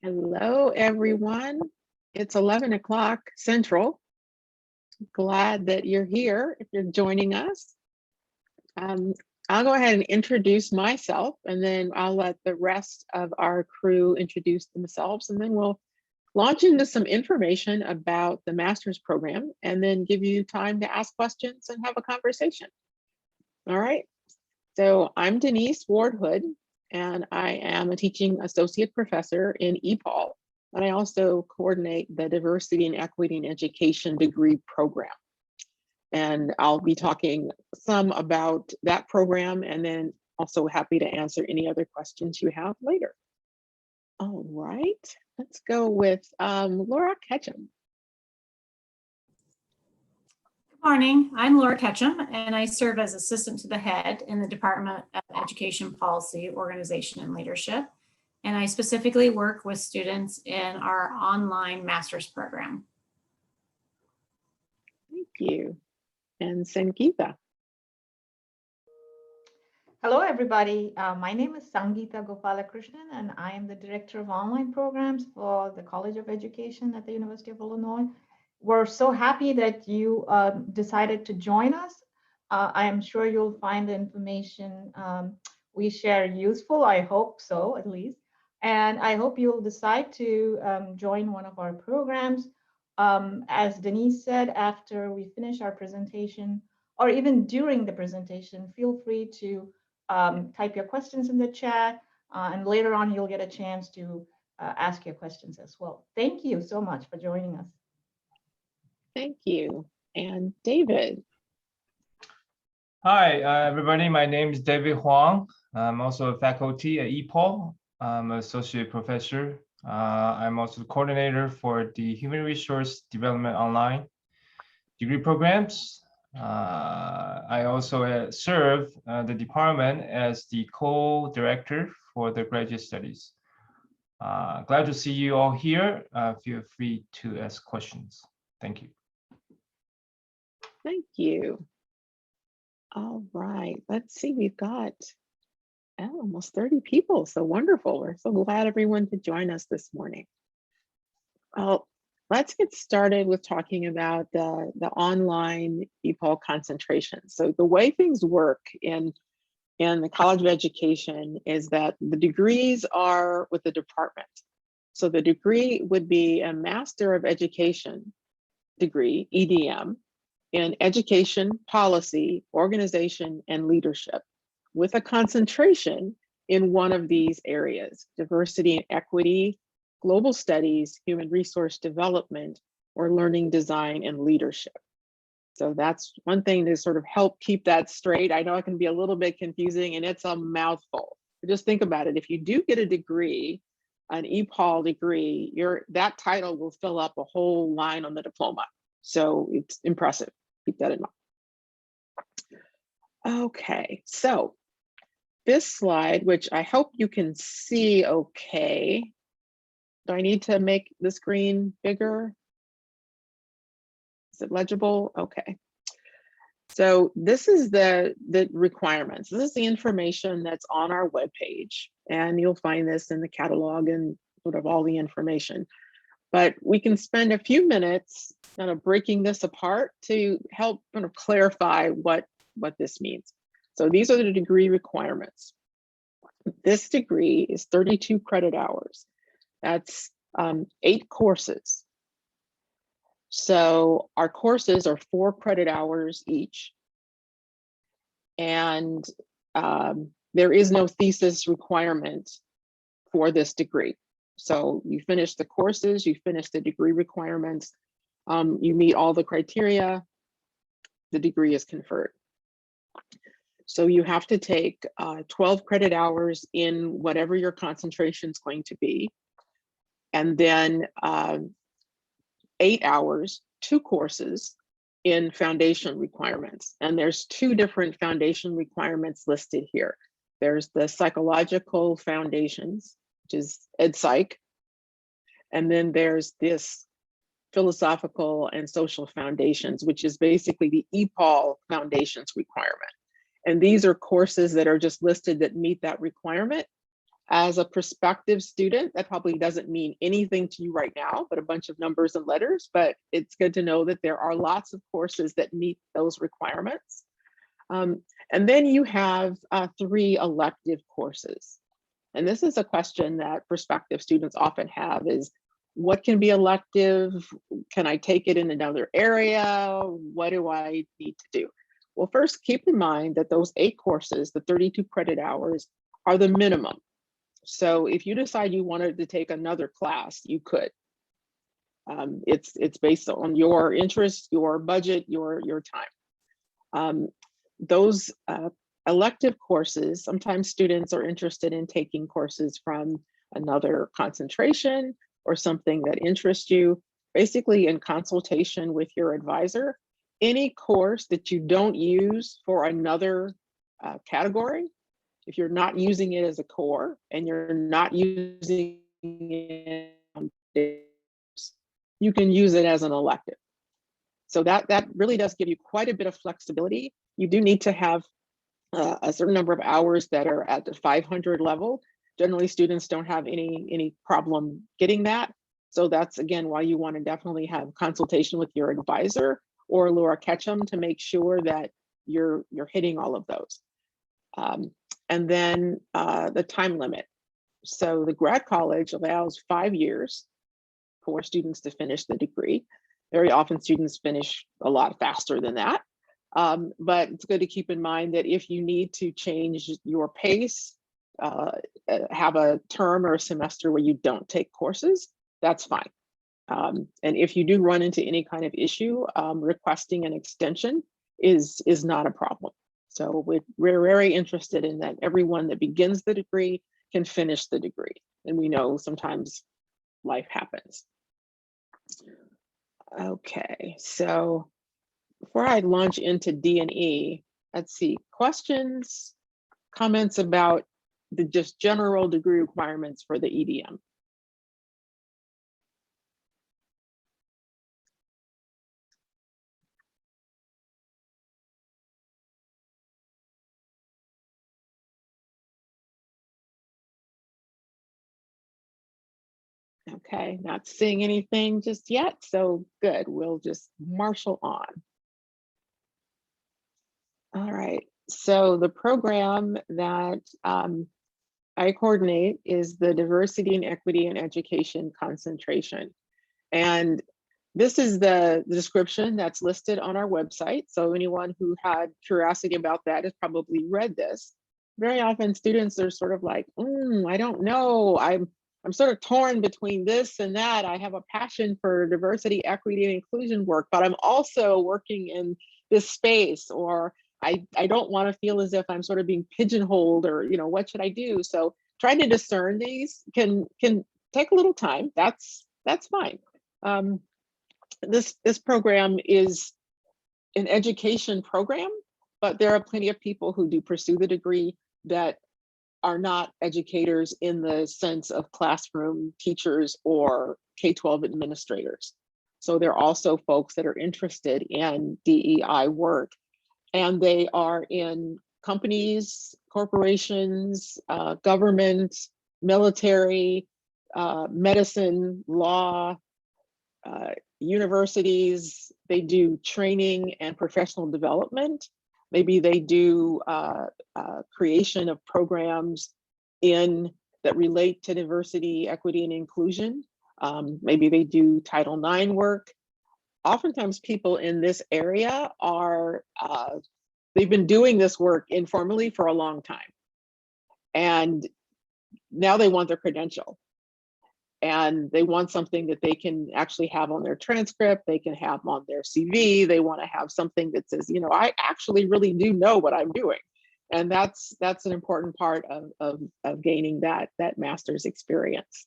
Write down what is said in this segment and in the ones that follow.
Hello, everyone. It's 11 o'clock Central. Glad that you're here, if you're joining us. I'll go ahead and introduce myself, and then I'll let the rest of our crew introduce themselves, and then we'll launch into some information about the master's program, and then give you time to ask questions and have a conversation. All right. So I'm Denise Ward-Hood, and I am a teaching associate professor in EPOL, and I also coordinate the Diversity and Equity in Education degree program. And I'll be talking some about that program, and then also happy to answer any other questions you have later. All right, let's go with Laura Ketchum. Good morning, I'm Laura Ketchum, and I serve as assistant to the head in the Department of Education Policy, Organization, and Leadership. And I specifically work with students in our online master's program. Thank you. And Sangeeta. Hello, everybody. My name is Sangeeta Gopalakrishnan, and I am the Director of Online Programs for the College of Education at the University of Illinois. We're so happy that you decided to join us. I am sure you'll find the information we share useful. I hope so, at least. And I hope you'll decide to join one of our programs. As Denise said, after we finish our presentation, or even during the presentation, feel free to type your questions in the chat, and later on you'll get a chance to ask your questions as well. Thank you so much for joining us. Thank you. And David. Hi, everybody. My name is David Huang. I'm also a faculty at EPOL. I'm an associate professor. I'm also the coordinator for the Human Resource Development Online degree programs. I also serve the department as the co-director for the graduate studies. Glad to see you all here. Feel free to ask questions. Thank you. Thank you. All right, let's see, we've got almost 30 people, so wonderful. We're so glad everyone could join us this morning. Well, let's get started with talking about the online EPOL concentration. So the way things work in the College of Education is that the degrees are with the department. So the degree would be a Master of Education degree, EDM, in Education, Policy, Organization, and Leadership, with a concentration in one of these areas: diversity and equity, global studies, human resource development, or learning design and leadership. So that's one thing to sort of help keep that straight. I know it can be a little bit confusing and it's a mouthful, but just think about it. If you do get a degree, an EPOL degree, that title will fill up a whole line on the diploma. So it's impressive. Keep that in mind. Okay, so this slide, which I hope you can see okay. Do I need to make the screen bigger? Is it legible? Okay. So this is the requirements. This is the information that's on our webpage, and you'll find this in the catalog and sort of all the information. But we can spend a few minutes kind of breaking this apart to help kind of clarify what this means. So these are the degree requirements. This degree is 32 credit hours. That's 8 courses. So our courses are 4 credit hours each. And there is no thesis requirement for this degree. So you finish the courses, you finish the degree requirements, you meet all the criteria, the degree is conferred. So you have to take 12 credit hours in whatever your concentration is going to be, and then 8 hours, 2 courses in foundation requirements. And there's 2 different foundation requirements listed here. There's the psychological foundations, which is EdPsych, and then there's this philosophical and social foundations, which is basically the EPOL foundations requirement. And these are courses that are just listed that meet that requirement. As a prospective student, that probably doesn't mean anything to you right now, but a bunch of numbers and letters, but it's good to know that there are lots of courses that meet those requirements. And then you have 3 elective courses. And this is a question that prospective students often have is, what can be elective? Can I take it in another area? What do I need to do? Well, first, keep in mind that those 8 courses, the 32 credit hours, are the minimum. So if you decide you wanted to take another class, you could. It's based on your interest, your budget, your time. Those elective courses, sometimes students are interested in taking courses from another concentration or something that interests you. Basically, in consultation with your advisor, any course that you don't use for another category, if you're not using it as a core and you're not using it, you can use it as an elective. So that really does give you quite a bit of flexibility. You do need to have a certain number of hours that are at the 500 level. Generally, students don't have any problem getting that. So that's, again, why you want to definitely have consultation with your advisor or Laura Ketchum to make sure that you're hitting all of those. And then the time limit. So the grad college allows 5 years for students to finish the degree. Very often students finish a lot faster than that. But it's good to keep in mind that if you need to change your pace, have a term or a semester where you don't take courses, that's fine. And if you do run into any kind of issue, requesting an extension is not a problem. So we're very interested in that everyone that begins the degree can finish the degree. And we know sometimes life happens. Okay, so before I launch into D&E, let's see, questions, comments about the just general degree requirements for the EDM. Okay, not seeing anything just yet, so good. We'll just marshal on. All right, so the program that I coordinate is the Diversity and Equity in Education concentration. And this is the description that's listed on our website. So anyone who had curiosity about that has probably read this. Very often students are sort of like, I don't know. I'm sort of torn between this and that. I have a passion for diversity, equity, and inclusion work, but I'm also working in this space, or I don't want to feel as if I'm sort of being pigeonholed, or, what should I do? So trying to discern these can take a little time. That's fine. This program is an education program, but there are plenty of people who do pursue the degree that are not educators in the sense of classroom teachers or K-12 administrators. So there are also folks that are interested in DEI work, and they are in companies, corporations, government, military, medicine, law, universities. They do training and professional development. Maybe they do creation of programs that relate to diversity, equity, and inclusion. Maybe they do Title IX work. Oftentimes people in this area they've been doing this work informally for a long time. And now they want their credential. And they want something that they can actually have on their transcript, they can have on their CV. They want to have something that says, I actually really do know what I'm doing. And that's an important part of gaining that master's experience.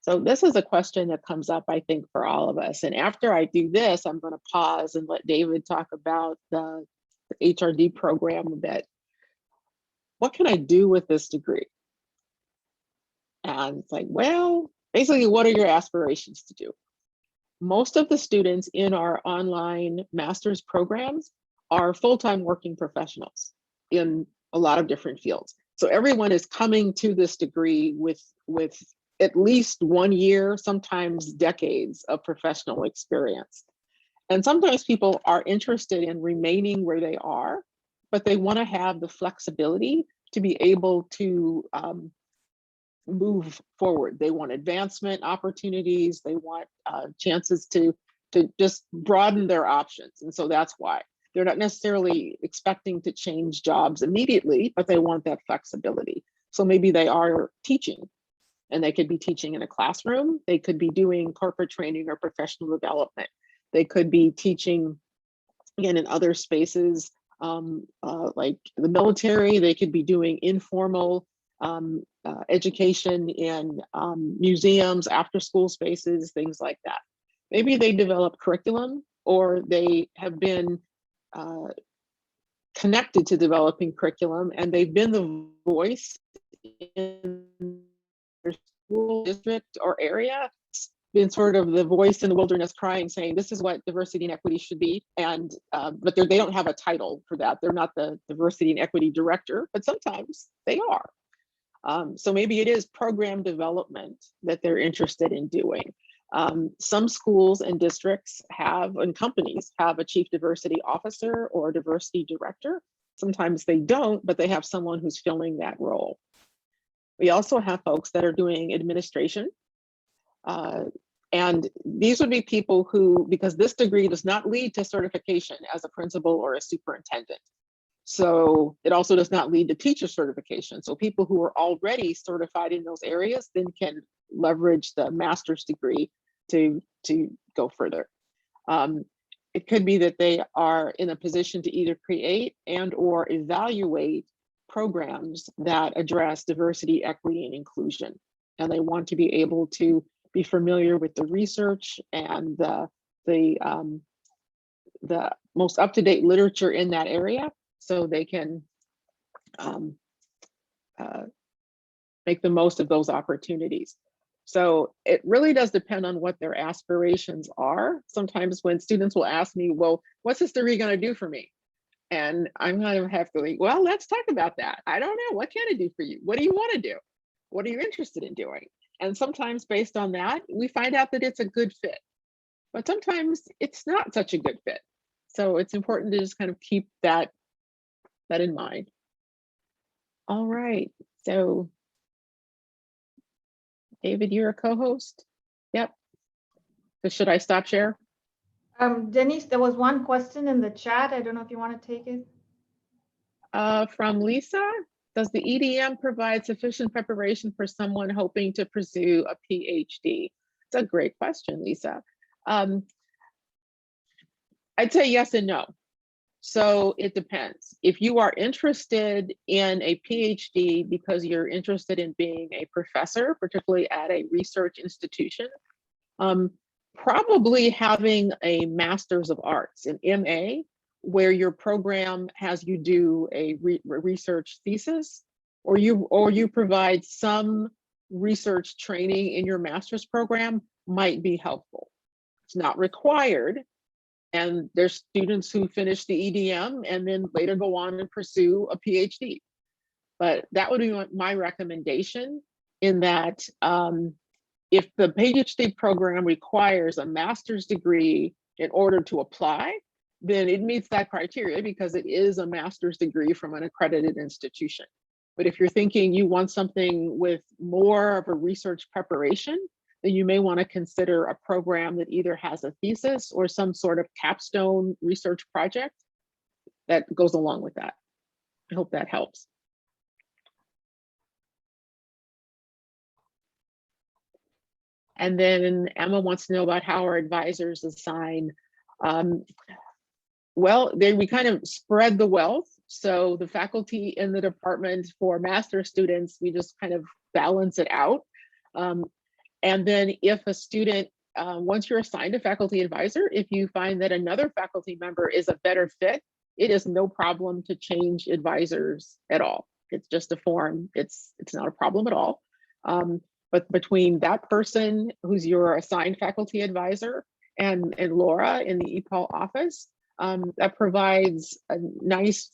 So this is a question that comes up, I think, for all of us. And after I do this, I'm going to pause and let David talk about the HRD program a bit. What can I do with this degree? And it's like, well, basically, what are your aspirations to do? Most of the students in our online master's programs are full-time working professionals in a lot of different fields. So everyone is coming to this degree with at least 1 year, sometimes decades of professional experience. And sometimes people are interested in remaining where they are, but they want to have the flexibility to be able to move forward. They want advancement opportunities. They want chances to just broaden their options. And so that's why they're not necessarily expecting to change jobs immediately, but they want that flexibility. So maybe they are teaching, and they could be teaching in a classroom. They could be doing corporate training or professional development. They could be teaching, again, in other spaces, like the military. They could be doing informal education in museums, after school spaces, things like that. Maybe they develop curriculum, or they have been connected to developing curriculum, and they've been the voice in their school district or area, been sort of the voice in the wilderness crying, saying this is what diversity and equity should be. And but they don't have a title for that. They're not the diversity and equity director, but sometimes they are. So maybe it is program development that they're interested in doing. Some schools and districts have, and companies have, a chief diversity officer or diversity director. Sometimes they don't, but they have someone who's filling that role. We also have folks that are doing administration. And these would be people who, because this degree does not lead to certification as a principal or a superintendent. So it also does not lead to teacher certification. So people who are already certified in those areas then can leverage the master's degree to go further. It could be that they are in a position to either create and or evaluate programs that address diversity, equity, and inclusion. And they want to be able to be familiar with the research and the most up-to-date literature in that area, so they can make the most of those opportunities. So it really does depend on what their aspirations are. Sometimes when students will ask me, well, what's this degree going to do for me? And I'm going to have to like, well, let's talk about that. I don't know. What can it do for you? What do you want to do? What are you interested in doing? And sometimes based on that, we find out that it's a good fit. But sometimes it's not such a good fit. So it's important to just kind of keep that in mind. All right. So David, you're a co-host? Yep. So should I stop share? Denise, there was one question in the chat. I don't know if you want to take it. From Lisa, does the EDM provide sufficient preparation for someone hoping to pursue a PhD? It's a great question, Lisa. I'd say yes and no. So it depends. If you are interested in a PhD because you're interested in being a professor, particularly at a research institution, probably having a Master's of Arts, an MA, where your program has you do a research thesis, or you provide some research training in your master's program, might be helpful. It's not required. And there's students who finish the EDM and then later go on and pursue a PhD. But that would be my recommendation, in that if the PhD program requires a master's degree in order to apply, then it meets that criteria because it is a master's degree from an accredited institution. But if you're thinking you want something with more of a research preparation, then you may want to consider a program that either has a thesis or some sort of capstone research project that goes along with that. I hope that helps. And then Emma wants to know about how our advisors assign. Well, we kind of spread the wealth. So the faculty in the department for master students, we just kind of balance it out. And then if a student, once you're assigned a faculty advisor, if you find that another faculty member is a better fit, it is no problem to change advisors at all. It's just a form. It's not a problem at all. But between that person who's your assigned faculty advisor and Laura in the EPOL office, that provides a nice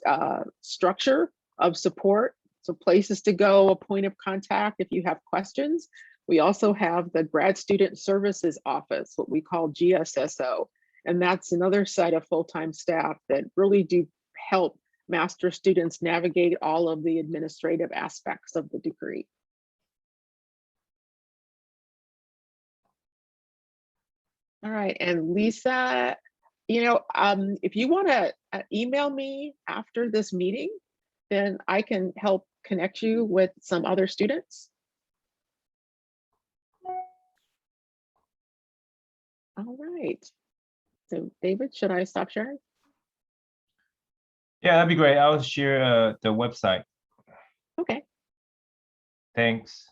structure of support. So places to go, a point of contact if you have questions. We also have the Grad Student Services Office, what we call GSSO. And that's another set of full-time staff that really do help master students navigate all of the administrative aspects of the degree. All right, and Lisa, if you want to email me after this meeting, then I can help connect you with some other students. All right. So David, should I stop sharing? Yeah, that'd be great. I'll share the website. Okay. Thanks.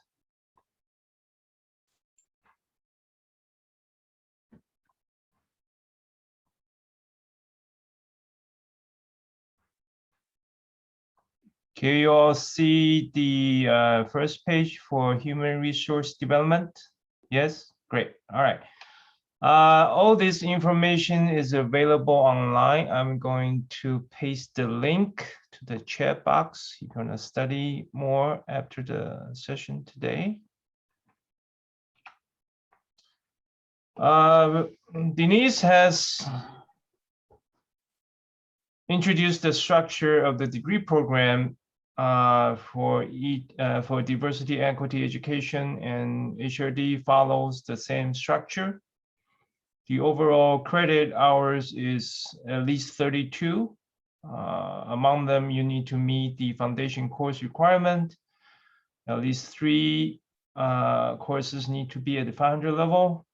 Can you all see the first page for human resource development? Yes, great. All right. All this information is available online. I'm going to paste the link to the chat box. You're going to study more after the session today. Denise has introduced the structure of the degree program for diversity, equity, education, and HRD follows the same structure. The overall credit hours is at least 32. Among them, you need to meet the foundation course requirement. At least 3 courses need to be at the 500 level.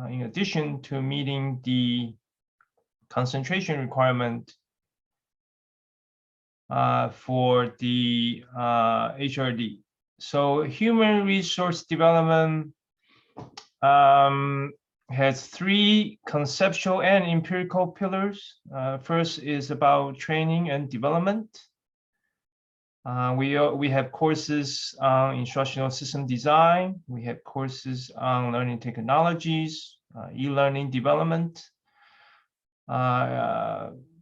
In addition to meeting the concentration requirement for the HRD. So human resource development has 3 conceptual and empirical pillars. First is about training and development. We have courses on instructional system design. We have courses on learning technologies, e-learning development,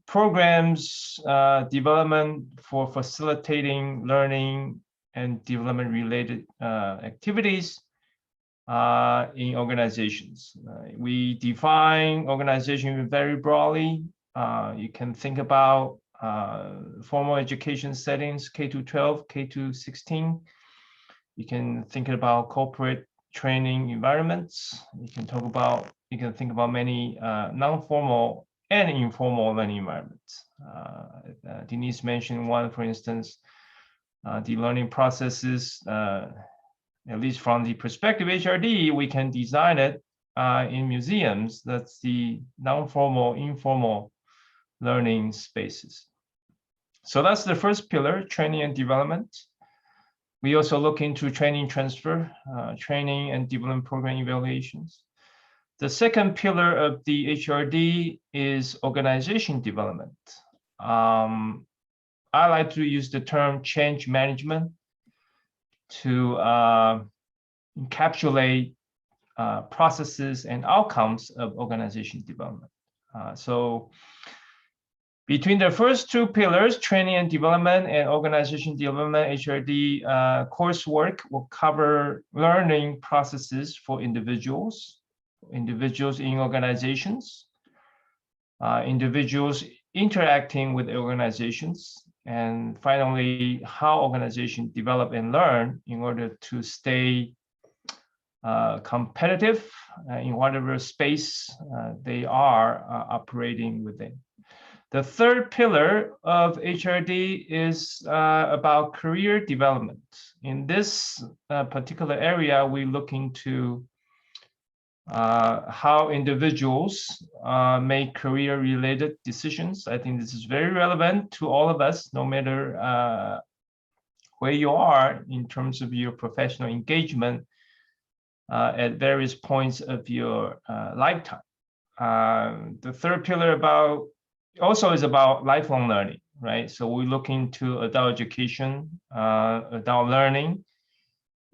programs development for facilitating learning and development related activities in organizations. We define organization very broadly. You can think about formal education settings, K-12, K-16. You can think about corporate training environments. You can think about many non-formal and informal learning environments. Denise mentioned one, for instance, the learning processes, at least from the perspective of HRD, we can design it in museums. That's the non-formal, informal learning spaces. So that's the first pillar, training and development. We also look into training transfer, training and development program evaluations. The second pillar of the HRD is organization development. I like to use the term change management to encapsulate processes and outcomes of organization development. So between the first 2 pillars, training and development and organization development, HRD coursework will cover learning processes for individuals in organizations, individuals interacting with organizations, and finally, how organizations develop and learn in order to stay competitive in whatever space they are operating within. The third pillar of HRD is about career development. In this particular area, we look into how individuals make career-related decisions. I think this is very relevant to all of us, no matter where you are in terms of your professional engagement at various points of your lifetime. The third pillar also is about lifelong learning, right? So we look into adult education, adult learning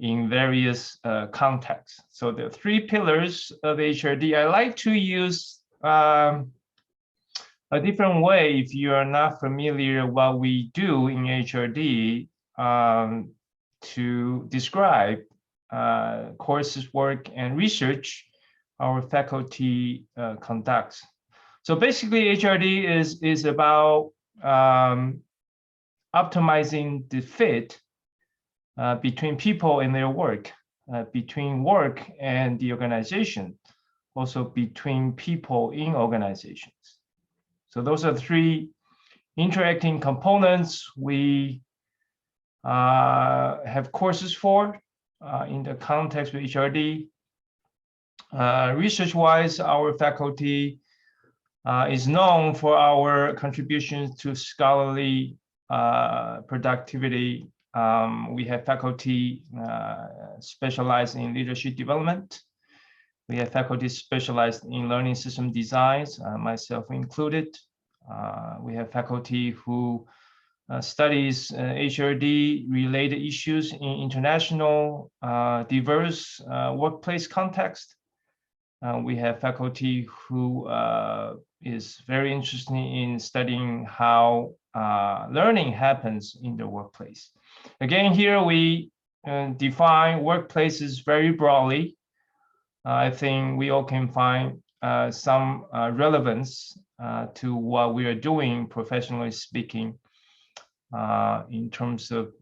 in various contexts. So the 3 pillars of HRD, I like to use a different way, if you are not familiar what we do in HRD, to describe courses, work, and research our faculty conducts. So basically, HRD is about optimizing the fit between people and their work, between work and the organization, also between people in organizations. So those are three interacting components we have courses for in the context of HRD. Research-wise, our faculty is known for our contributions to scholarly productivity. We have faculty specialized in leadership development. We have faculty specialized in learning system designs, myself included. We have faculty who studies HRD related issues in international diverse workplace context. We have faculty who is very interested in studying how learning happens in the workplace. Again, here we define workplaces very broadly. I think we all can find some relevance to what we are doing, professionally speaking, in terms of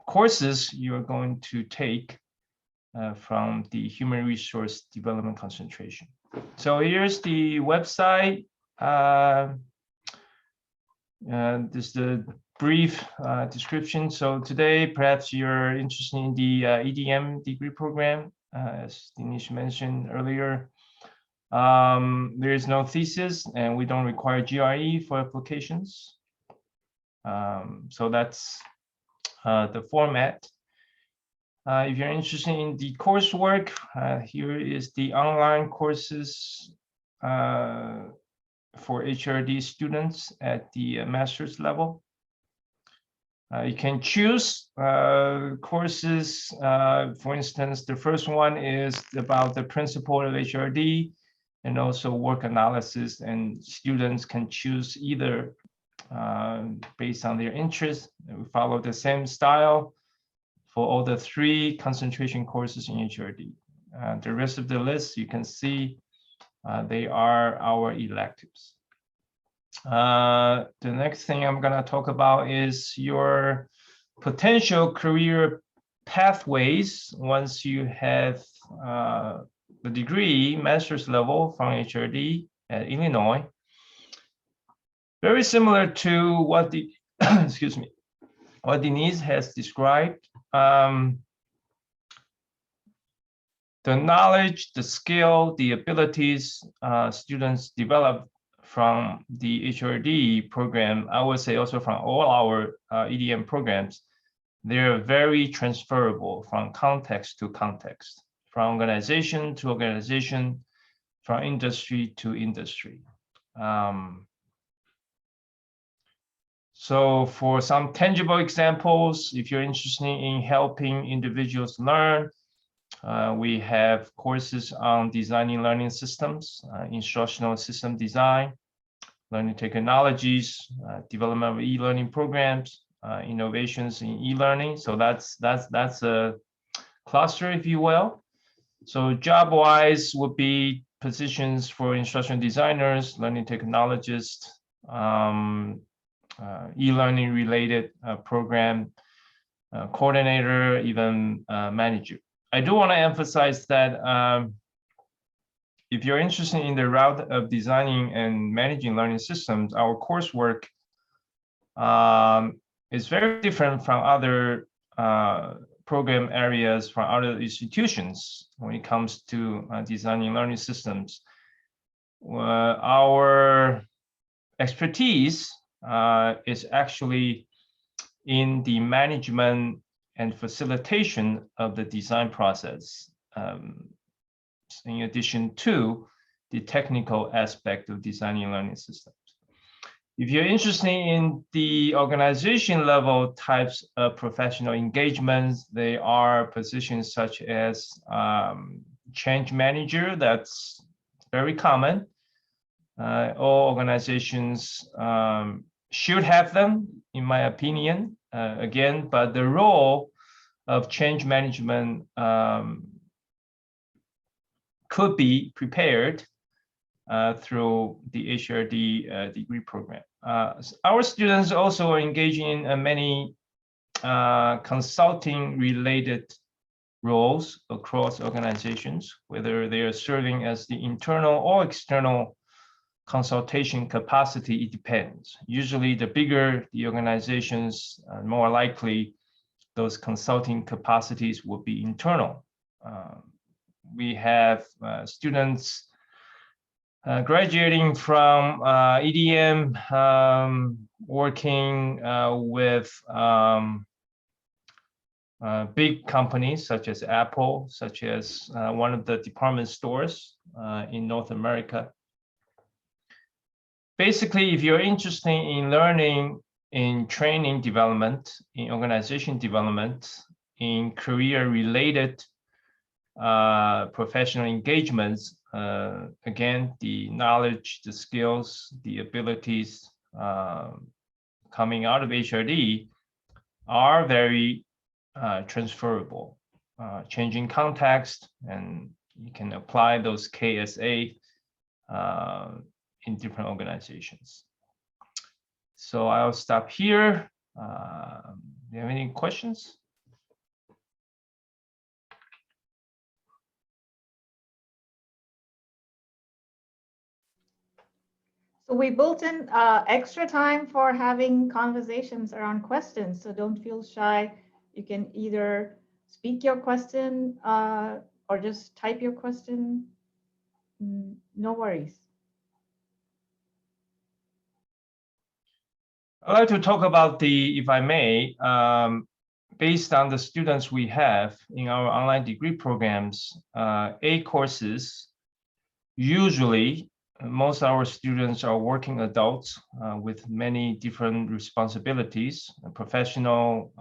courses you're going to take from the human resource development concentration. So here's the website. This is the brief description. So today, perhaps you're interested in the EDM degree program, as Dinesh mentioned earlier. There is no thesis, and we don't require GRE for applications. So that's the format. If you're interested in the coursework, here is the online courses for HRD students at the master's level. You can choose courses. For instance, the first one is about the principle of HRD and also work analysis, and students can choose either based on their interest. We follow the same style for all the three concentration courses in HRD. The rest of the list, you can see they are our electives. The next thing I'm going to talk about is your potential career pathways once you have the degree, master's level from HRD at Illinois. Very similar to what the excuse me, what Denise has described. The knowledge, the skill, the abilities students develop from the HRD program, I would say also from all our EDM programs, they're very transferable from context to context, from organization to organization, from industry to industry. So for some tangible examples, if you're interested in helping individuals learn, we have courses on designing learning systems, instructional system design, learning technologies, development of e-learning programs, innovations in e-learning. So that's a cluster, if you will. So job-wise would be positions for instructional designers, learning technologists, e-learning related program coordinator, even manager. I do want to emphasize that if you're interested in the route of designing and managing learning systems, our coursework is very different from other program areas from other institutions when it comes to designing learning systems. Our expertise is actually in the management and facilitation of the design process, in addition to the technical aspect of designing learning systems. If you're interested in the organization level types of professional engagements, they are positions such as change manager, that's very common. All organizations should have them, in my opinion, again, but the role of change management could be prepared through the HRD degree program. Our students also are engaging in many consulting related roles across organizations, whether they are serving as the internal or external consultation capacity, it depends. Usually the bigger the organizations, more likely those consulting capacities will be internal. We have students graduating from EDM, working with big companies such as Apple, such as one of the department stores in North America. Basically, if you're interested in learning in training development, in organization development, in career-related professional engagements, again, the knowledge, the skills, the abilities coming out of HRD are very transferable, changing context, and you can apply those KSA in different organizations. So I'll stop here. Do you have any questions? So we built in extra time for having conversations around questions. So don't feel shy. You can either speak your question or just type your question. No worries. I'd like to talk about the, if I may, based on the students we have in our online degree programs, A courses, usually most of our students are working adults with many different responsibilities, professional,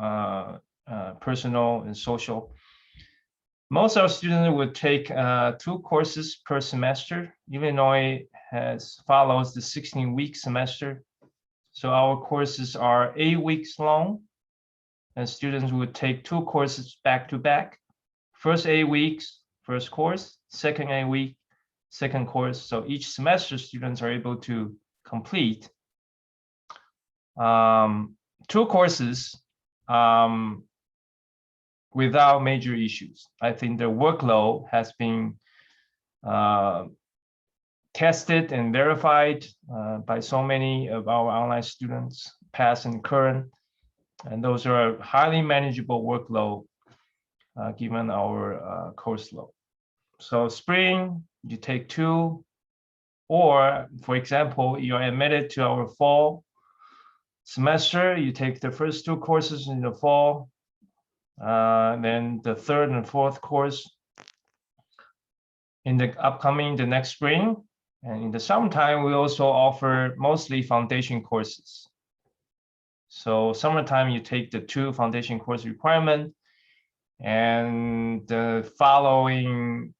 personal, and social. Most of our students would take 2 courses per semester. Illinois follows the 16-week semester. So our courses are 8 weeks long, and students would take 2 courses back to back. First 8 weeks, first course, second 8 week, second course. So each semester students are able to complete 2 courses without major issues. I think the workload has been tested and verified by so many of our online students, past and current, and those are highly manageable workload given our course load. So spring, you take 2, or for example, you're admitted to our fall semester, you take the first 2 courses in the fall, then the 3rd and 4th course in the next spring. And in the summertime, we also offer mostly foundation courses. So summertime, you take the 2 foundation course requirement, and the following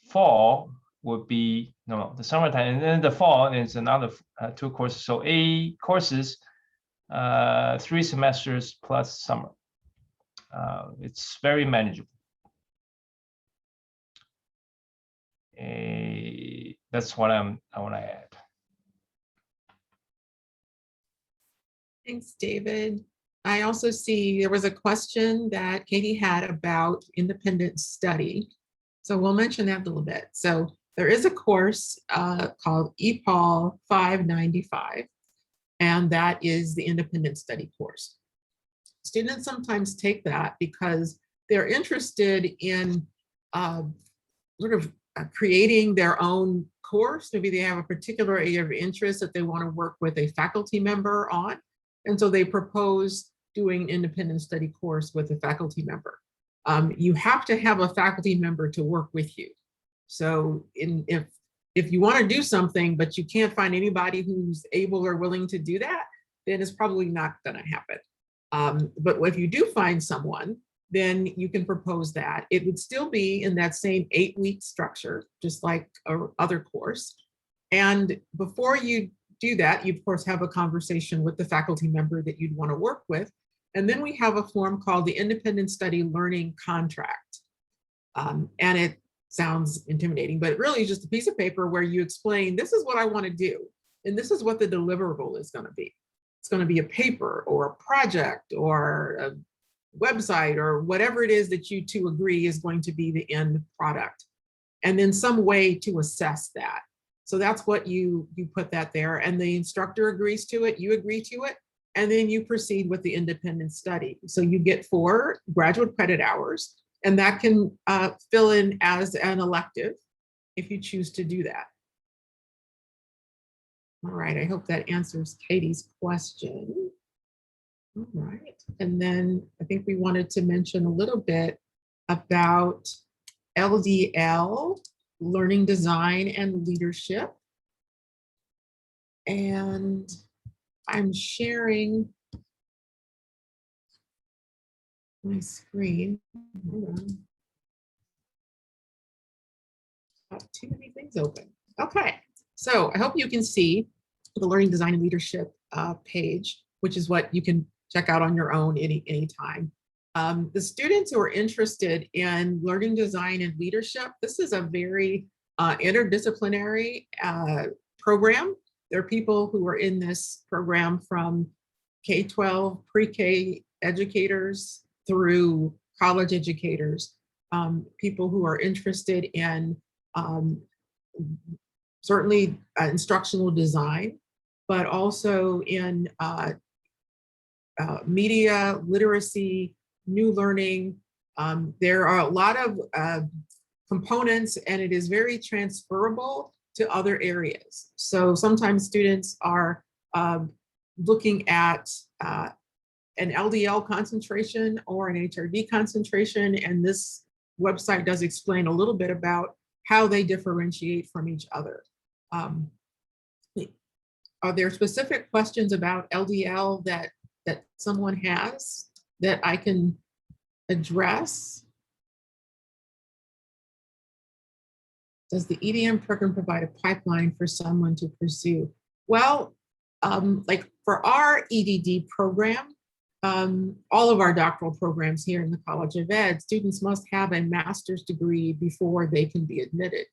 fall would be, no, the summertime, and then the fall is another 2 courses. So 8 courses, 3 semesters plus summer. It's very manageable. That's what I want to add. Thanks, David. I also see there was a question that Katie had about independent study. So we'll mention that a little bit. So there is a course called EPOL 595, and that is the independent study course. Students sometimes take that because they're interested in sort of creating their own course. Maybe they have a particular area of interest that they want to work with a faculty member on. And so they propose doing independent study course with a faculty member. You have to have a faculty member to work with you. So if you want to do something, but you can't find anybody who's able or willing to do that, then it's probably not going to happen. But if you do find someone, then you can propose that. It would still be in that same 8-week structure, just like our other course. And before you do that, you of course have a conversation with the faculty member that you'd want to work with. And then we have a form called the Independent Study Learning Contract. And it sounds intimidating, but it really is just a piece of paper where you explain, this is what I want to do. And this is what the deliverable is going to be. It's going to be a paper or a project or a website or whatever it is that you two agree is going to be the end product. And then some way to assess that. So that's what you put that there, and the instructor agrees to it, you agree to it, and then you proceed with the independent study. So you get 4 graduate credit hours, and that can fill in as an elective if you choose to do that. All right, I hope that answers Katie's question. All right, and then I think we wanted to mention a little bit about LDL, Learning Design and Leadership. And I'm sharing my screen. Hold on. Got too many things open. Okay, so I hope you can see the Learning Design and Leadership page, which is what you can check out on your own anytime. The students who are interested in learning design and leadership, this is a very interdisciplinary program. There are people who are in this program from K-12, pre-K educators through college educators, people who are interested in certainly instructional design, but also in media literacy, new learning. There are a lot of components, and it is very transferable to other areas. So sometimes students are looking at an LDL concentration or an HRV concentration, and this website does explain a little bit about how they differentiate from each other. Are there specific questions about LDL that someone has that I can address? Does the EDM program provide a pipeline for someone to pursue? Well, like for our EDD program, all of our doctoral programs here in the College of Ed, students must have a master's degree before they can be admitted.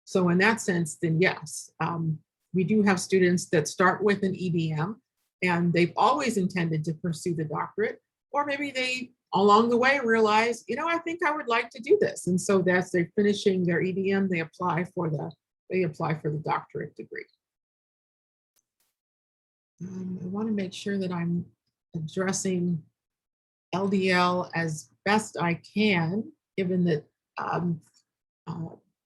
So in that sense, then yes, we do have students that start with an EDM and they've always intended to pursue the doctorate, or maybe they along the way realize, you know, I think I would like to do this. And so that's they're finishing their EDM, they apply for the doctorate degree. I want to make sure that I'm addressing LDL as best I can, given that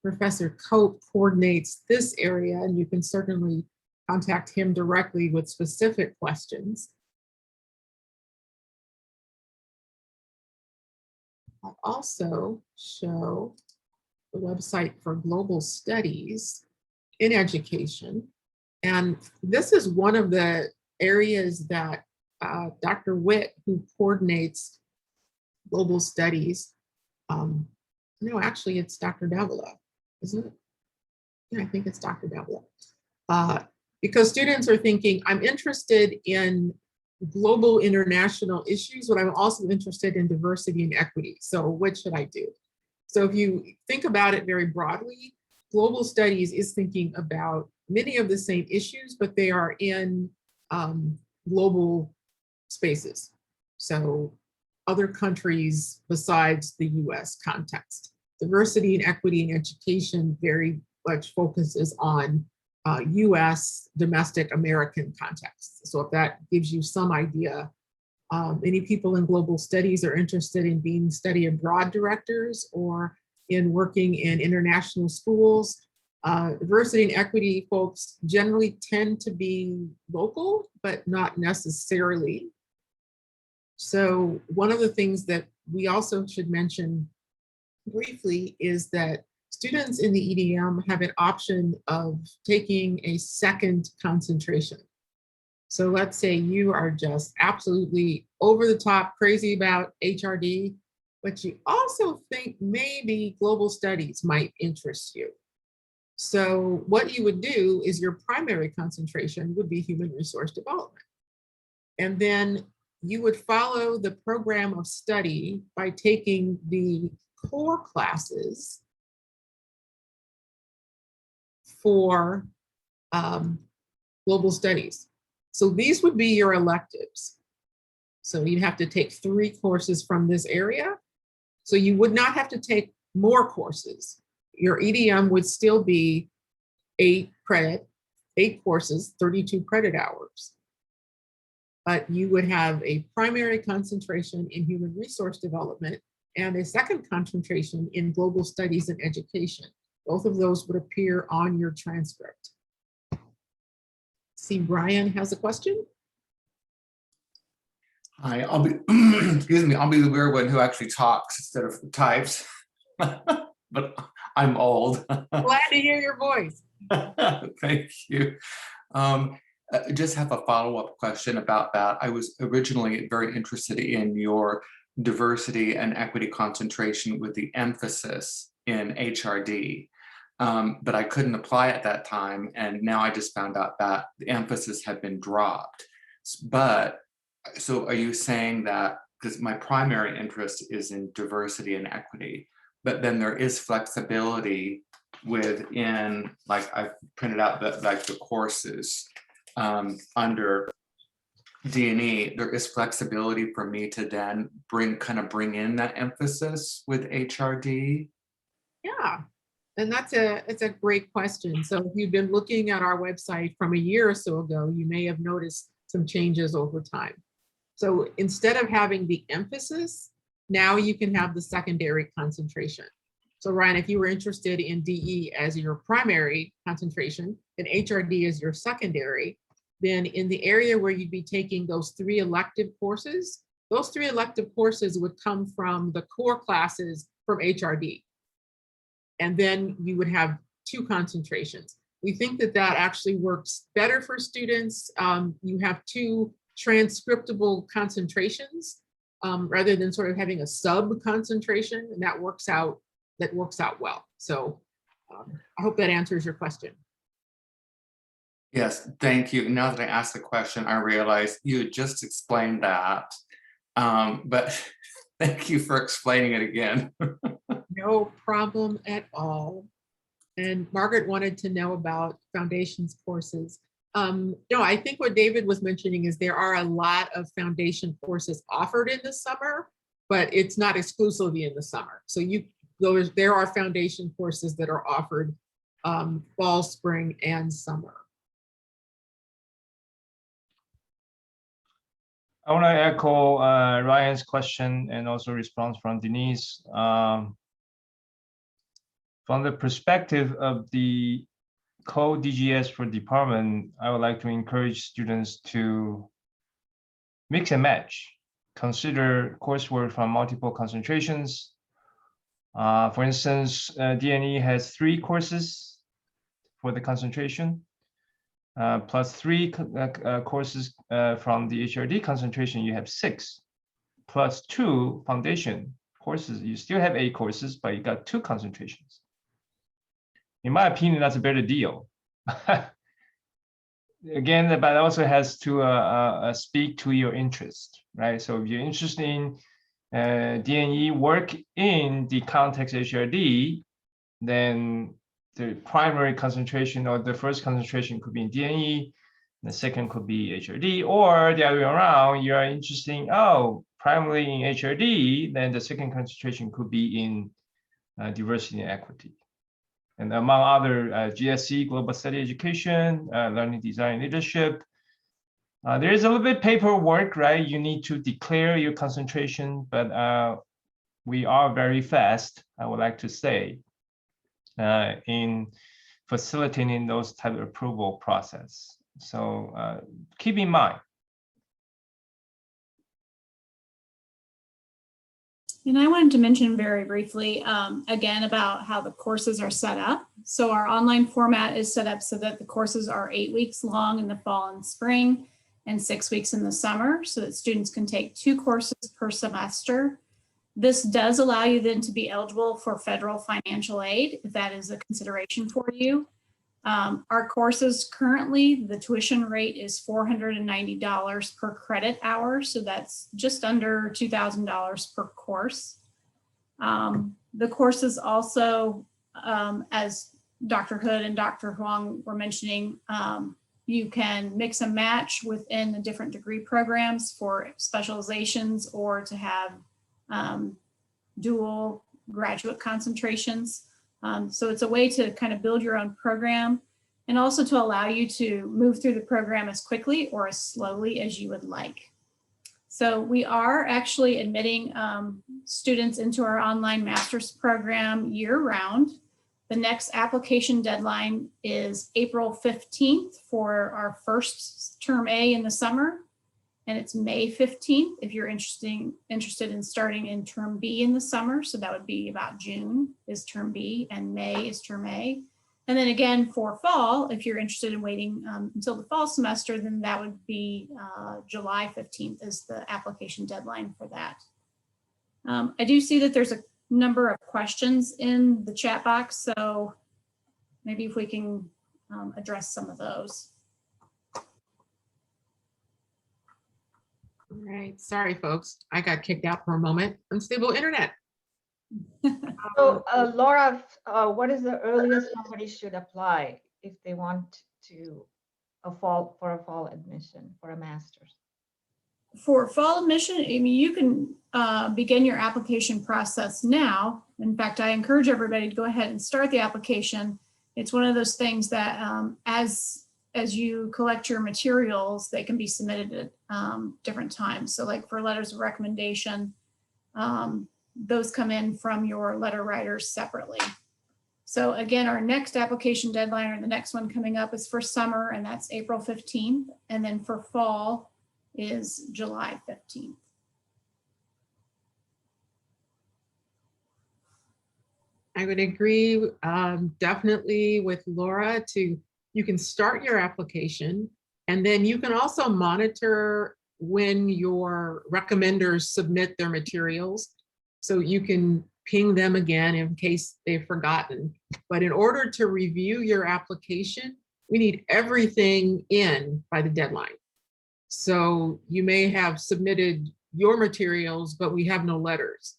Professor Cope coordinates this area, and you can certainly contact him directly with specific questions. I'll also show the website for global studies in education. And this is one of the areas that Dr. Witt, who coordinates global studies, no, actually it's Dr. Davila, isn't it? Yeah, I think it's Dr. Davila. Because students are thinking, I'm interested in global international issues, but I'm also interested in diversity and equity. So what should I do? So if you think about it very broadly, global studies is thinking about many of the same issues, but they are in global spaces. So other countries besides the US context. Diversity and equity in education very much focuses on US domestic American context. So if that gives you some idea, many people in global studies are interested in being study abroad directors or in working in international schools. Diversity and equity folks generally tend to be local, but not necessarily. So one of the things that we also should mention briefly is that students in the EDM have an option of taking a second concentration. So let's say you are just absolutely over the top crazy about HRD, but you also think maybe global studies might interest you. So what you would do is your primary concentration would be human resource development. And then you would follow the program of study by taking the core classes for global studies. So these would be your electives. So you'd have to take 3 courses from this area. So you would not have to take more courses. Your EDM would still be 8 courses, 32 credit hours. But you would have a primary concentration in human resource development and a second concentration in global studies and education. Both of those would appear on your transcript. See, Brian has a question. Hi, I'll be, excuse me, I'll be the weird one who actually talks instead of types. But I'm old. Glad to hear your voice. Thank you. Just have a follow-up question about that. I was originally very interested in your diversity and equity concentration with the emphasis in HRD, but I couldn't apply at that time. And now I just found out that the emphasis had been dropped. But so are you saying that, because my primary interest is in diversity and equity, but then there is flexibility within, like I've printed out the courses under D&E, there is flexibility for me to then bring in that emphasis with HRD? Yeah, and it's a great question. So if you've been looking at our website from a year or so ago, you may have noticed some changes over time. So instead of having the emphasis, now you can have the secondary concentration. So Ryan, if you were interested in DE as your primary concentration and HRD as your secondary, then in the area where you'd be taking those 3 elective courses, those 3 elective courses would come from the core classes from HRD. And then you would have 2 concentrations. We think that that actually works better for students. You have 2 transcriptable concentrations rather than sort of having a sub concentration, and that works out well. So I hope that answers your question. Yes, thank you. Now that I asked the question, I realized you had just explained that, but thank you for explaining it again. No problem at all. And Margaret wanted to know about foundations courses. No, I think what David was mentioning is there are a lot of foundation courses offered in the summer, but it's not exclusively in the summer. So there are foundation courses that are offered fall, spring, and summer. I want to echo Ryan's question and also response from Denise. From the perspective of the co-DGS for department, I would like to encourage students to mix and match, consider coursework from multiple concentrations. For instance, D&E has 3 courses for the concentration, plus 3 courses from the HRD concentration, you have 6, plus 2 foundation courses. You still have 8 courses, but you got 2 concentrations. In my opinion, that's a better deal. Again, but it also has to speak to your interest, right? So if you're interested in D&E work in the context HRD, then the primary concentration or the first concentration could be in D&E, the second could be HRD, or the other way around, you are interested in, primarily in HRD, then the second concentration could be in diversity and equity. And among other GSC, Global Study Education, Learning Design Leadership. There is a little bit paperwork, right? You need to declare your concentration, but we are very fast, I would like to say, in facilitating those type of approval process. So keep in mind. And I wanted to mention very briefly, again, about how the courses are set up. So our online format is set up so that the courses are 8 weeks long in the fall and spring and 6 weeks in the summer, so that students can take 2 courses per semester. This does allow you then to be eligible for federal financial aid, if that is a consideration for you. Our courses currently, the tuition rate is $490 per credit hour. So that's just under $2,000 per course. The courses also, as Dr. Hood and Dr. Huang were mentioning, you can mix and match within the different degree programs for specializations or to have dual graduate concentrations. So it's a way to kind of build your own program and also to allow you to move through the program as quickly or as slowly as you would like. So we are actually admitting students into our online master's program year round. The next application deadline is April 15th for our first term A in the summer. And it's May 15th if you're interested in starting in term B in the summer. So that would be about June is term B and May is term A. And then again for fall, if you're interested in waiting until the fall semester, then that would be July 15th is the application deadline for that. I do see that there's a number of questions in the chat box. So maybe if we can address some of those. All right, sorry, folks. I got kicked out for a moment. Unstable internet. So Laura, what is the earliest somebody should apply if they want to a fall admission for a master's? For fall admission, I mean, you can begin your application process now. In fact, I encourage everybody to go ahead and start the application. It's one of those things that as you collect your materials, they can be submitted at different times. So like for letters of recommendation, those come in from your letter writers separately. So again, our next application deadline or the next one coming up is for summer, and that's April 15th. And then for fall is July 15th. I would agree definitely with Laura you can start your application and then you can also monitor when your recommenders submit their materials. So you can ping them again in case they've forgotten. But in order to review your application, we need everything in by the deadline. So you may have submitted your materials, but we have no letters.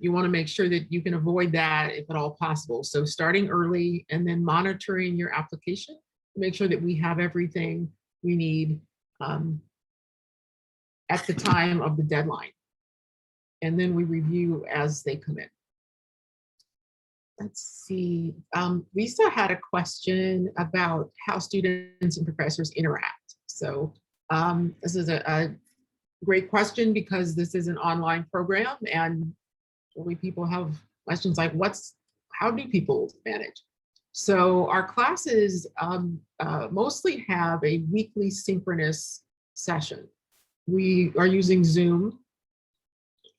You want to make sure that you can avoid that if at all possible. So starting early and then monitoring your application to make sure that we have everything we need at the time of the deadline. And then we review as they come in. Let's see. Lisa had a question about how students and professors interact. So this is a great question because this is an online program and really people have questions like how do people manage? So our classes mostly have a weekly synchronous session. We are using Zoom,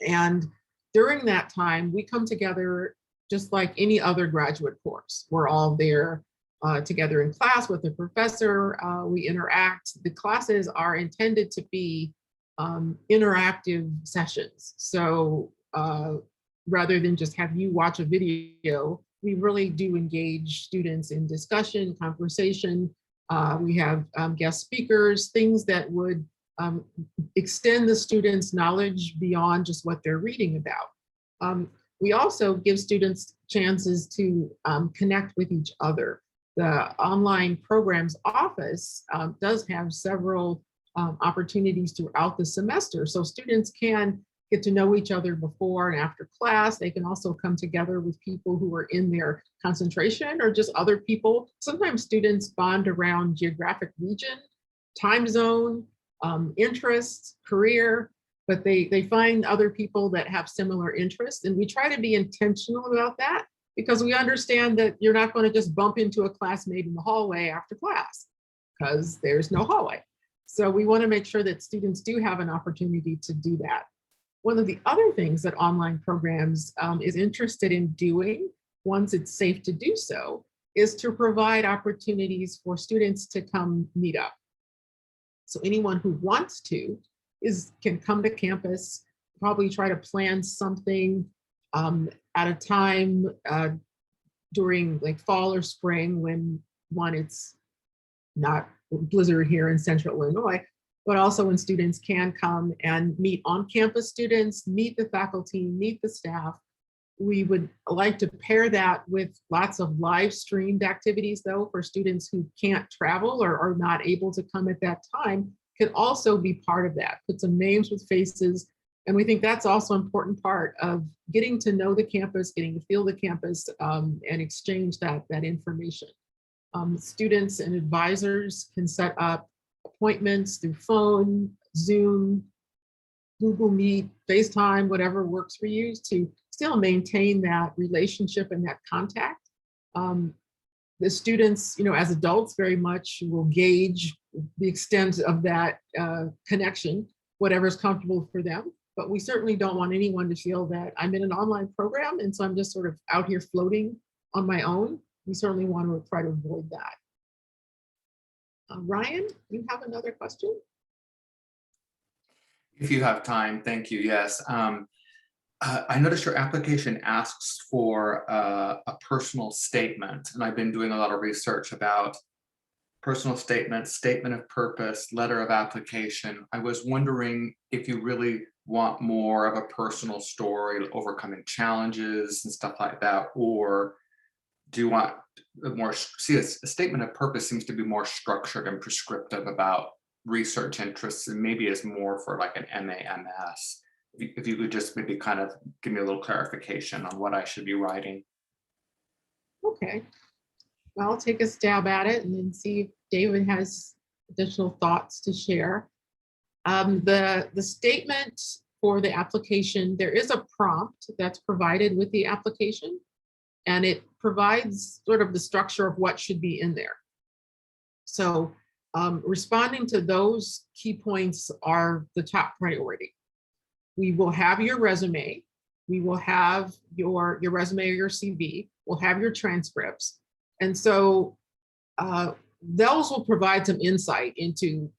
and during that time we come together just like any other graduate course. We're all there together in class with the professor. We interact. The classes are intended to be interactive sessions. So rather than just have you watch a video, we really do engage students in discussion, conversation. We have guest speakers, things that would extend the students' knowledge beyond just what they're reading about. We also give students chances to connect with each other. The online programs office does have several opportunities throughout the semester. So students can get to know each other before and after class. They can also come together with people who are in their concentration or just other people. Sometimes students bond around geographic region, time zone, interests, career, but they find other people that have similar interests. And we try to be intentional about that because we understand that you're not going to just bump into a classmate in the hallway after class because there's no hallway. So we want to make sure that students do have an opportunity to do that. One of the other things that online programs is interested in doing, once it's safe to do so, is to provide opportunities for students to come meet up. So anyone who wants to can come to campus probably try to plan something at a time during like fall or spring when one, it's not blizzard here in central Illinois, but also when students can come and meet on-campus students, meet the faculty, meet the staff. We would like to pair that with lots of live streamed activities though, for students who can't travel or are not able to come at that time, can also be part of that. Put some names with faces. And we think that's also an important part of getting to know the campus, getting to feel the campus, and exchange that information. Students and advisors can set up appointments through phone, Zoom, Google Meet, FaceTime, whatever works for you, to still maintain that relationship and that contact. The students, as adults very much will gauge the extent of that connection, whatever's comfortable for them. But we certainly don't want anyone to feel that I'm in an online program and so I'm just sort of out here floating on my own. We certainly want to try to avoid that. Ryan, you have another question? If you have time, thank you. Yes. I noticed your application asks for a personal statement, and I've been doing a lot of research about personal statement, statement of purpose, letter of application. I was wondering if you really want more of a personal story, overcoming challenges and stuff like that, or do you want more, see, a statement of purpose seems to be more structured and prescriptive about research interests, and maybe is more for like an MA/MS. If you could just maybe kind of give me a little clarification on what I should be writing. Okay, well, I'll take a stab at it and then see if David has additional thoughts to share. The statement for the application, there is a prompt that's provided with the application, and it provides sort of the structure of what should be in there. So responding to those key points are the top priority. We will have your resume. We will have your resume or your CV. We'll have your transcripts. And so those will provide some insight into,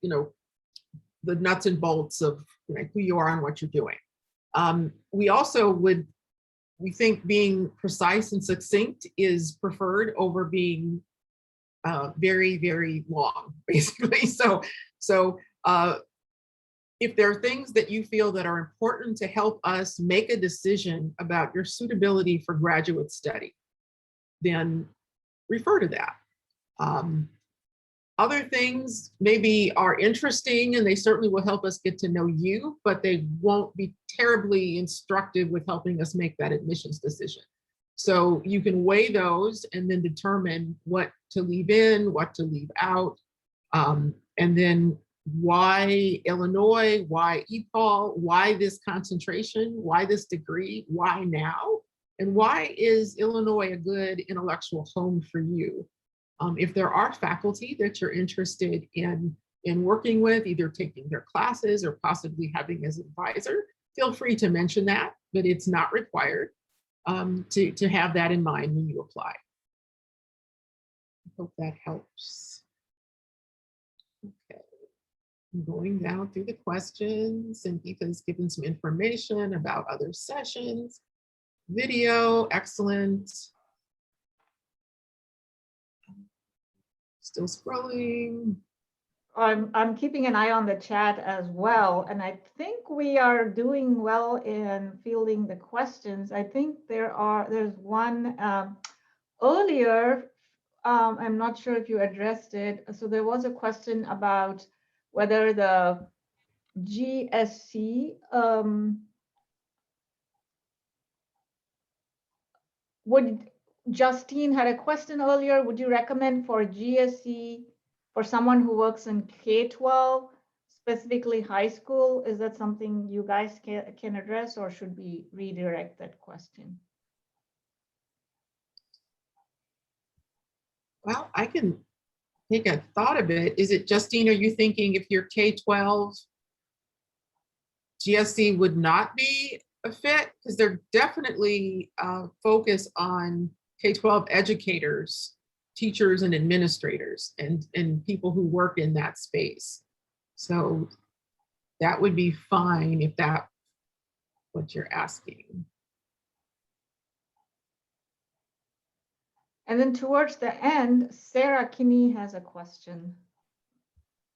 the nuts and bolts of who you are and what you're doing. We also we think being precise and succinct is preferred over being very, very long, basically. So if there are things that you feel that are important to help us make a decision about your suitability for graduate study, then refer to that. Other things maybe are interesting and they certainly will help us get to know you, but they won't be terribly instructive with helping us make that admissions decision. So you can weigh those and then determine what to leave in, what to leave out, and then why Illinois, why EPOL, why this concentration, why this degree, why now, and why is Illinois a good intellectual home for you? If there are faculty that you're interested in working with, either taking their classes or possibly having as advisor, feel free to mention that, but it's not required to have that in mind when you apply. I hope that helps. Okay. I'm going down through the questions, and Ethan's given some information about other sessions. Video, excellent. Still scrolling. I'm keeping an eye on the chat as well, and I think we are doing well in fielding the questions. I think there's one earlier. I'm not sure if you addressed it. So there was a question about whether the GSC Justine had a question earlier. Would you recommend for GSC for someone who works in K-12, specifically high school? Is that something you guys can address, or should we redirect that question? Well, I can take a thought of it. Is it, Justine, are you thinking if you're K-12, GSC would not be a fit? Because they're definitely focused on K-12 educators, teachers and administrators, and people who work in that space. So that would be fine if that what you're asking. And then towards the end, Sarah Kinney has a question.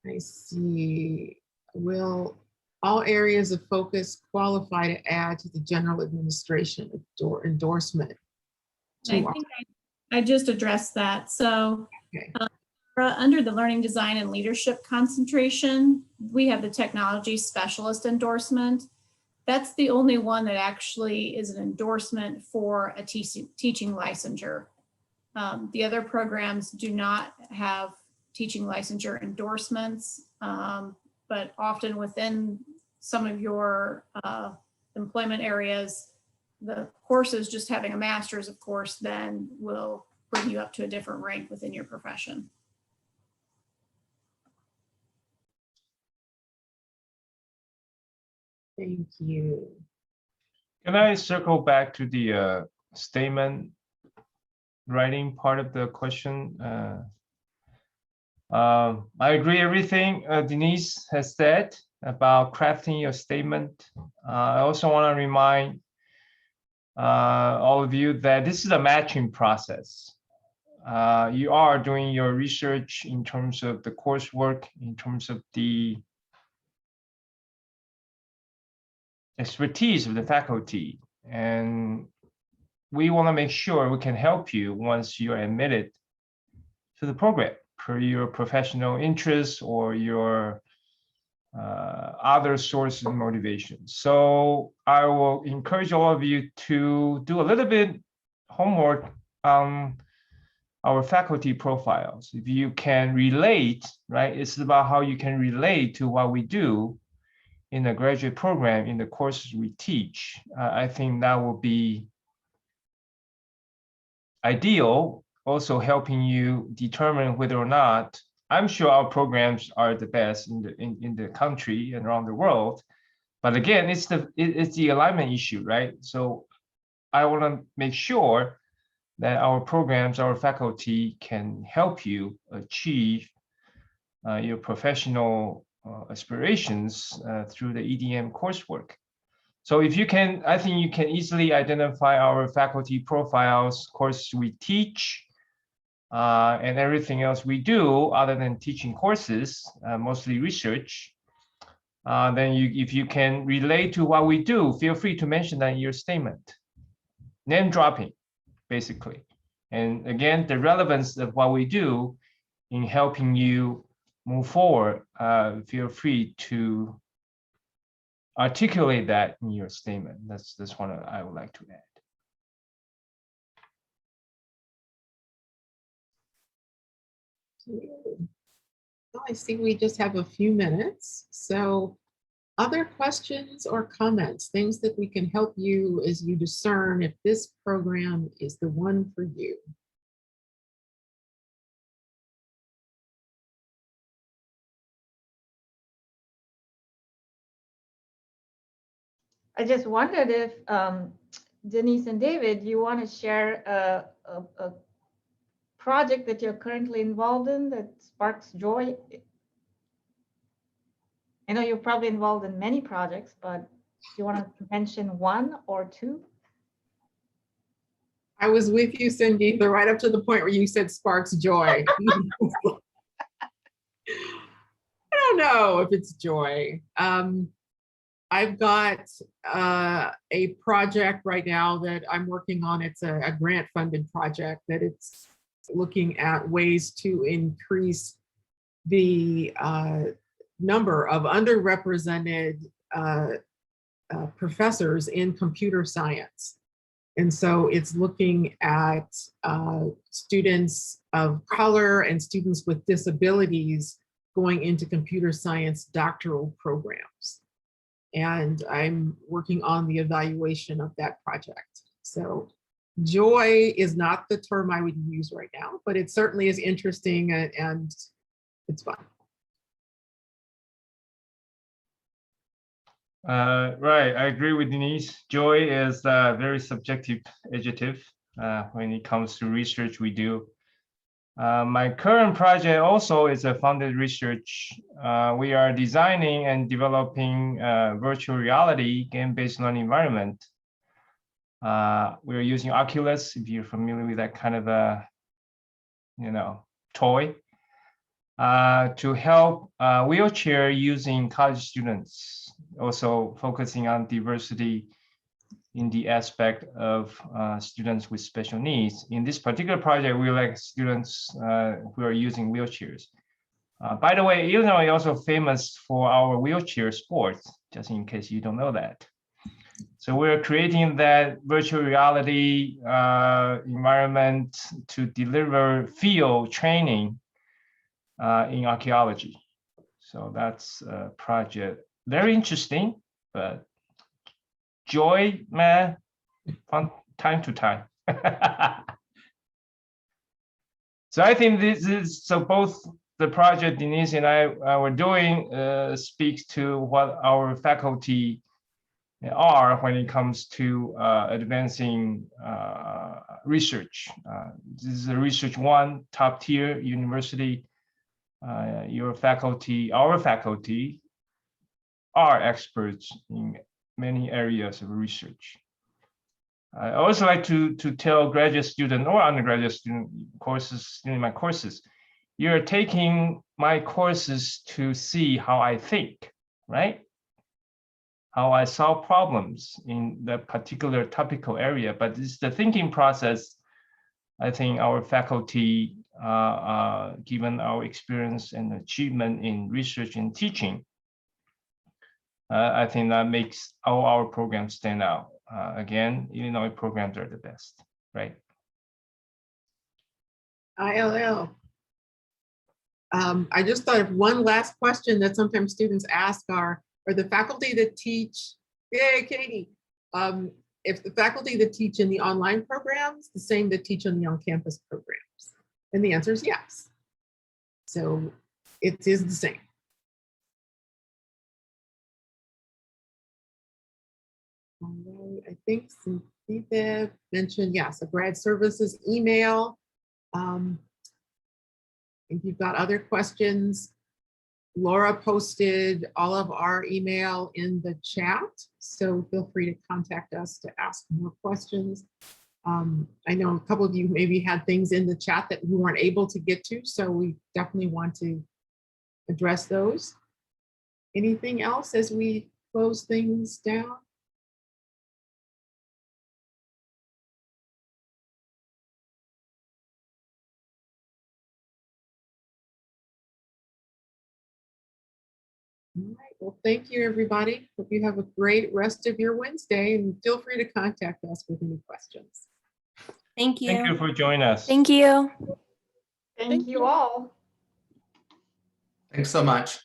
I see. Will all areas of focus qualify to add to the general administration endorsement? I think I just addressed that. So Okay. under the learning design and leadership concentration, we have the technology specialist endorsement. That's the only one that actually is an endorsement for a teaching licensure. The other programs do not have teaching licensure endorsements, but often within some of your employment areas, the courses, just having a master's, of course, then will bring you up to a different rank within your profession. Thank you. Can I circle back to the statement writing part of the question? I agree everything Denise has said about crafting your statement. I also want to remind all of you that this is a matching process. You are doing your research in terms of the coursework, in terms of the expertise of the faculty, and we want to make sure we can help you once you're admitted to the program per your professional interests or your other sources of motivation. So I will encourage all of you to do a little bit homework on our faculty profiles. If you can relate, right? It's about how you can relate to what we do in the graduate program, in the courses we teach. I think that will be ideal, also helping you determine whether or not, I'm sure our programs are the best in the country and around the world. But again, it's the alignment issue, right? So I want to make sure that our programs, our faculty can help you achieve your professional aspirations through the EDM coursework. So if you can, I think you can easily identify our faculty profiles, courses we teach, and everything else we do other than teaching courses, mostly research. Then if you can relate to what we do, feel free to mention that in your statement. Name dropping, basically. And again, the relevance of what we do in helping you move forward, feel free to articulate that in your statement. That's one I would like to add. Well, I see we just have a few minutes. So other questions or comments, things that we can help you as you discern if this program is the one for you. I just wondered if Denise and David, you want to share a project that you're currently involved in that sparks joy? I know you're probably involved in many projects, but do you want to mention one or two? I was with you, Sangeetha, right up to the point where you said sparks joy. I don't know if it's joy. I've got a project right now that I'm working on. It's a grant-funded project that it's looking at ways to increase the number of underrepresented professors in computer science. And so it's looking at students of color and students with disabilities going into computer science doctoral programs. And I'm working on the evaluation of that project. So joy is not the term I would use right now, but it certainly is interesting and it's fun. Right, I agree with Denise. Joy is a very subjective adjective when it comes to research we do. My current project also is a funded research. We are designing and developing virtual reality game-based learning environment. We're using Oculus, if you're familiar with that kind of a, toy, to help wheelchair using college students, also focusing on diversity in the aspect of students with special needs. In this particular project, we like students who are using wheelchairs. By the way, Illinois is also famous for our wheelchair sports, just in case you don't know that. So we're creating that virtual reality environment to deliver field training in archaeology. So that's a project, very interesting, but joy, man, from time to time. So I think this is, so both the project Denise and I were doing speaks to what our faculty are when it comes to advancing research. This is a research one, top tier university. Your faculty, our faculty, are experts in many areas of research. I also like to tell graduate student or undergraduate student courses, in my courses, you're taking my courses to see how I think, right? How I solve problems in the particular topical area, but it's the thinking process. I think our faculty, given our experience and achievement in research and teaching, I think that makes all our programs stand out. Again, Illinois programs are the best, right? ILL. I just thought of one last question that sometimes students ask are the faculty that teach, yay, Katie, if the faculty that teach in the online programs, the same that teach on the on-campus programs? And the answer is yes. So it is the same. I think Cynthia mentioned, yes, a grad services email. If you've got other questions, Laura posted all of our email in the chat, so feel free to contact us to ask more questions. I know a couple of you maybe had things in the chat that we weren't able to get to, so we definitely want to address those. Anything else as we close things down? All right, well, thank you, everybody. Hope you have a great rest of your Wednesday, and feel free to contact us with any questions. Thank you. Thank you for joining us. Thank you. Thank you all. Thanks so much.